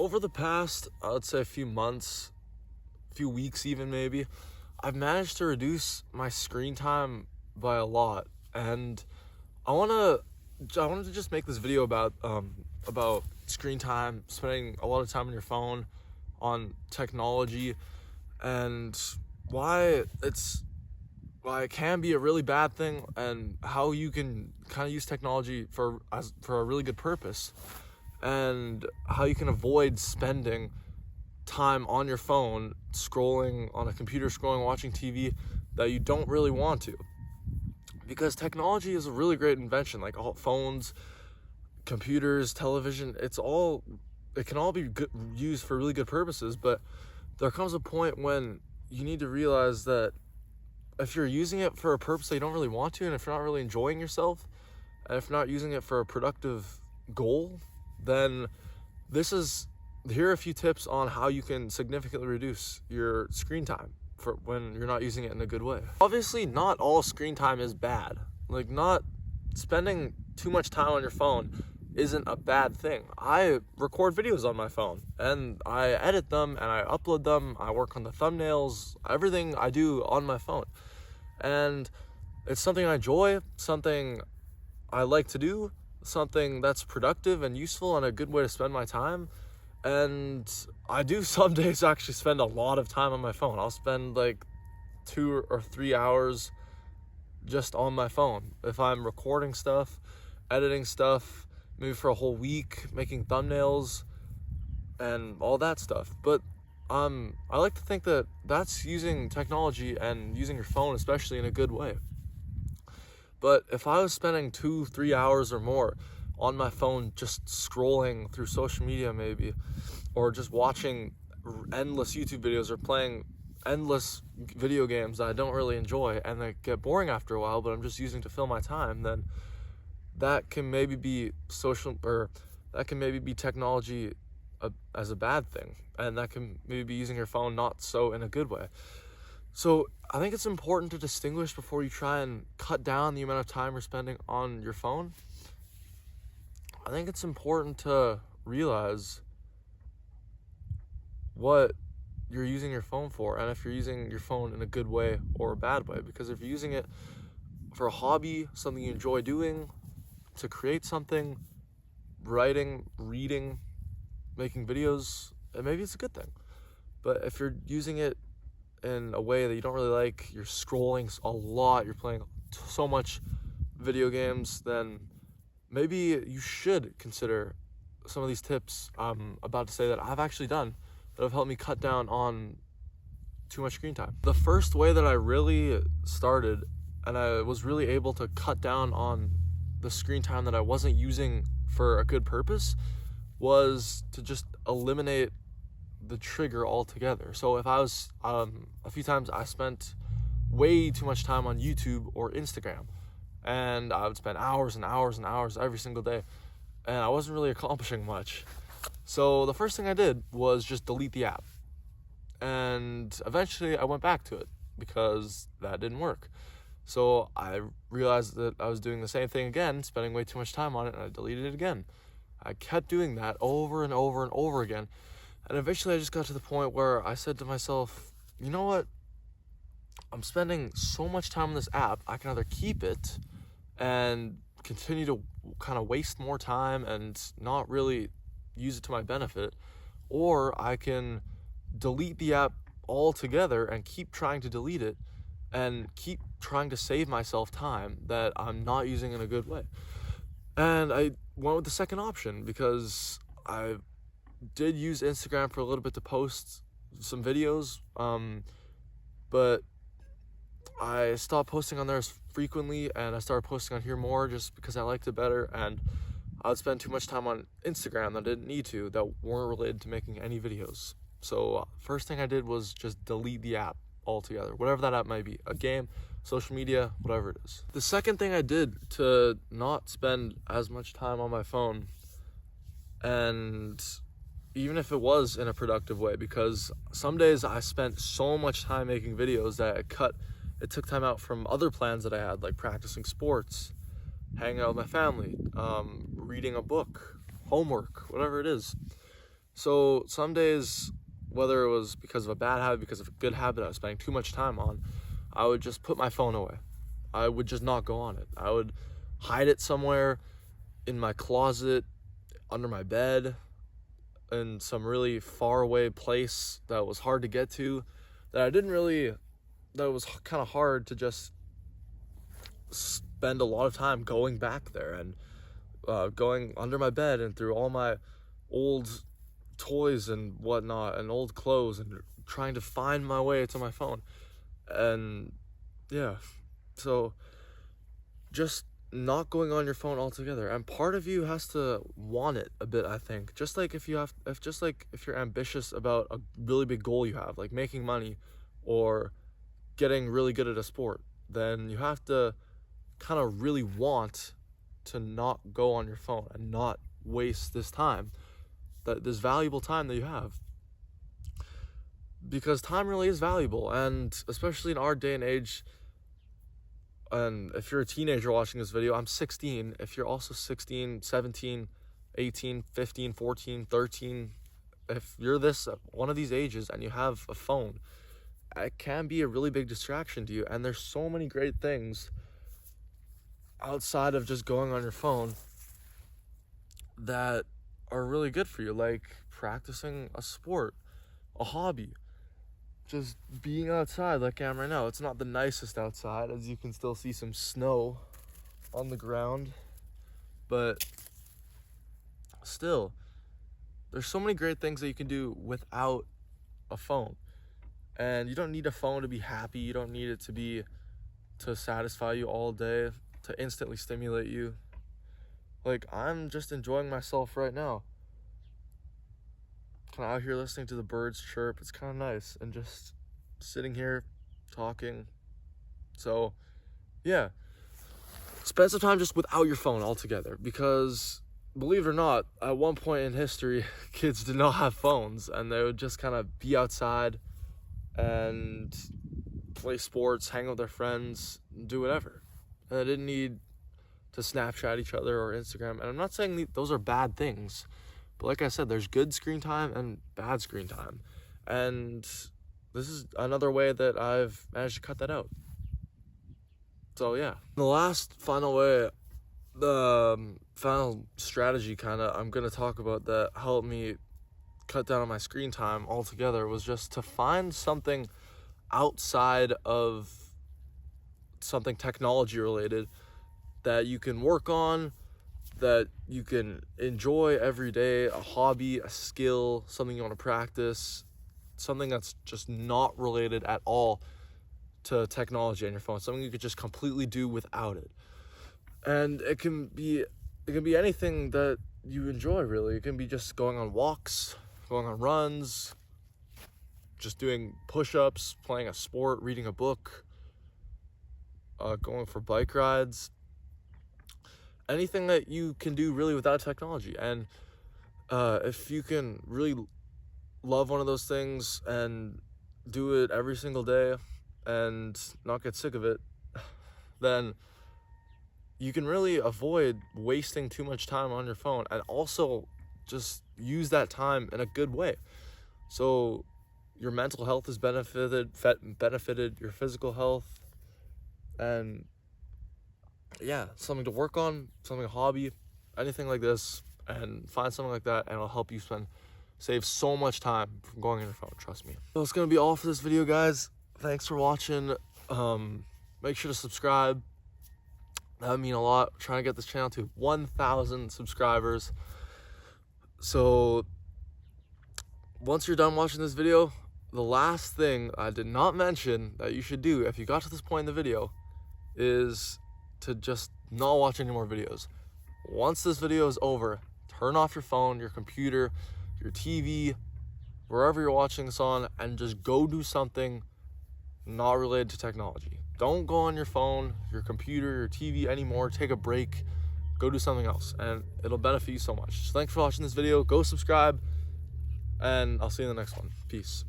Over the past, I would say a few months, few weeks even maybe, I've managed to reduce my screen time by a lot. And I wanted to just make this video about screen time, spending a lot of time on your phone, on technology, and why it can be a really bad thing, and how you can kind of use technology for a really good purpose, and how you can avoid spending time on your phone, scrolling on a computer, watching TV that you don't really want to. Because technology is a really great invention, like all phones, computers, television, it can all be used for really good purposes, but there comes a point when you need to realize that if you're using it for a purpose that you don't really want to, and if you're not really enjoying yourself, and if you're not using it for a productive goal, then here are a few tips on how you can significantly reduce your screen time for when you're not using it in a good way. Obviously, not all screen time is bad. Like, not spending too much time on your phone isn't a bad thing. I record videos on my phone, and I edit them, and I upload them. I work on the thumbnails, everything I do on my phone. And it's something I enjoy, something I like to do, something that's productive and useful and a good way to spend my time. And I do some days actually spend a lot of time on my phone. I'll spend like 2 or 3 hours just on my phone. If I'm recording stuff, editing stuff, maybe for a whole week, making thumbnails and all that stuff. But I like to think that that's using technology and using your phone especially in a good way. But if I was spending 2-3 hours or more on my phone just scrolling through social media maybe, or just watching endless YouTube videos or playing endless video games that I don't really enjoy and they get boring after a while, but I'm just using to fill my time, then that can maybe be technology as a bad thing, and that can maybe be using your phone not so in a good way. So I think it's important to distinguish before you try and cut down the amount of time you're spending on your phone. I think it's important to realize what you're using your phone for, and if you're using your phone in a good way or a bad way. Because if you're using it for a hobby, something you enjoy doing, to create something, writing, reading, making videos, and maybe it's a good thing. But if you're using it in a way that you don't really like, you're scrolling a lot, you're playing so much video games, then maybe you should consider some of these tips I'm about to say that I've actually done that have helped me cut down on too much screen time. The first way that I really started, and I was really able to cut down on the screen time that I wasn't using for a good purpose, was to just eliminate the trigger altogether. So if I was, a few times I spent way too much time on YouTube or Instagram, and I would spend hours and hours and hours every single day, and I wasn't really accomplishing much. So the first thing I did was just delete the app. And eventually I went back to it because that didn't work. So I realized that I was doing the same thing again, spending way too much time on it, and I deleted it again. I kept doing that over and over and over again. And eventually I just got to the point where I said to myself, you know what? I'm spending so much time on this app, I can either keep it and continue to kind of waste more time and not really use it to my benefit, or I can delete the app altogether and keep trying to delete it and keep trying to save myself time that I'm not using in a good way. And I went with the second option because I did use Instagram for a little bit to post some videos, but I stopped posting on there as frequently, and I started posting on here more just because I liked it better, and I would spend too much time on Instagram that I didn't need to, that weren't related to making any videos. So first thing I did was just delete the app altogether, whatever that app might be, a game, social media, whatever it is. The second thing I did to not spend as much time on my phone, and even if it was in a productive way, because some days I spent so much time making videos that it took time out from other plans that I had, like practicing sports, hanging out with my family, reading a book, homework, whatever it is. So some days, whether it was because of a bad habit, because of a good habit I was spending too much time on, I would just put my phone away. I would just not go on it. I would hide it somewhere in my closet, under my bed, in some really far away place that was hard to get to, that was kind of hard to just spend a lot of time going back there and going under my bed and through all my old toys and whatnot and old clothes and trying to find my way to my phone. And yeah, so just not going on your phone altogether. And part of you has to want it a bit, I think. Just like if you're ambitious about a really big goal you have, like making money or getting really good at a sport, then you have to kind of really want to not go on your phone and not waste this valuable time that you have. Because time really is valuable, and especially in our day and age. And if you're a teenager watching this video, I'm 16. If you're also 16, 17, 18, 15, 14, 13, if you're one of these ages and you have a phone, it can be a really big distraction to you. And there's so many great things outside of just going on your phone that are really good for you, like practicing a sport, a hobby, just being outside like I am right now. It's not the nicest outside, as you can still see some snow on the ground, but still, there's so many great things that you can do without a phone. And you don't need a phone to be happy. You don't need it to satisfy you all day, to instantly stimulate you. Like, I'm just enjoying myself right now. Kind of out here listening to the birds chirp. It's kind of nice. And just sitting here talking. So, yeah. Spend some time just without your phone altogether. Because, believe it or not, at one point in history, kids did not have phones. And they would just kind of be outside and play sports, hang out with their friends, do whatever. And they didn't need to Snapchat each other or Instagram. And I'm not saying those are bad things, but like I said, there's good screen time and bad screen time. And this is another way that I've managed to cut that out. So yeah. The final strategy I'm going to talk about that helped me cut down on my screen time altogether was just to find something outside of something technology related that you can work on, that you can enjoy every day, a hobby, a skill, something you want to practice, something that's just not related at all to technology on your phone, something you could just completely do without it. And it can be anything that you enjoy, really. It can be just going on walks, going on runs, just doing push-ups, playing a sport, reading a book, going for bike rides, anything that you can do really without technology. And if you can really love one of those things and do it every single day and not get sick of it, then you can really avoid wasting too much time on your phone, and also just use that time in a good way. So your mental health is benefited, your physical health, and yeah, something to work on, a hobby, anything like this, and find something like that, and it'll help you save so much time from going on your phone, trust me. So it's gonna be all for this video, guys. Thanks for watching. Make sure to subscribe. That would mean a lot. We're trying to get this channel to 1,000 subscribers. So once you're done watching this video, the last thing I did not mention that you should do if you got to this point in the video is to just not watch any more videos. Once this video is over, turn off your phone, your computer, your TV, wherever you're watching this on, and just go do something not related to technology. Don't go on your phone, your computer, your TV anymore. Take a break. Go do something else, and it'll benefit you so much. So thanks for watching this video. Go subscribe, and I'll see you in the next one. Peace.